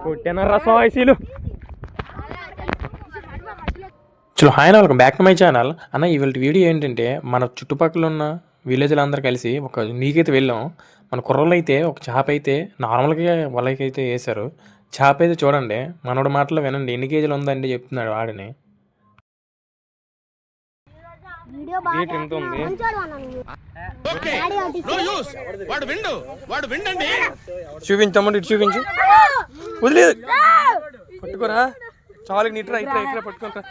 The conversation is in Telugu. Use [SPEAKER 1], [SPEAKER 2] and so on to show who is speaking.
[SPEAKER 1] కొట్టిన రసం ఐసీలు. చలో hi welcome back to my channel. అన్న ఇవాళ వీడియో ఏంటంటే మన చుట్టుపక్కల ఉన్న విలేజ్లు అందరూ కలిసి ఒక నీకైతే వెళ్ళాం. మన కుర్రలు అయితే ఒక చేప అయితే నార్మల్గా వాళ్ళకైతే వేశారు. చేప అయితే చూడండి, మనోడి మాటలో వినండి, ఎన్ని కేజీలు ఉందండి చెప్తున్నాడు వాడిని. ఎంత ఉంది చూపించమ్మంటే ఇటు చూపించు, వదిలేదు పట్టుకోరా చాలు నీట్రా ఇట్లా ఇట్లా పట్టుకోరా.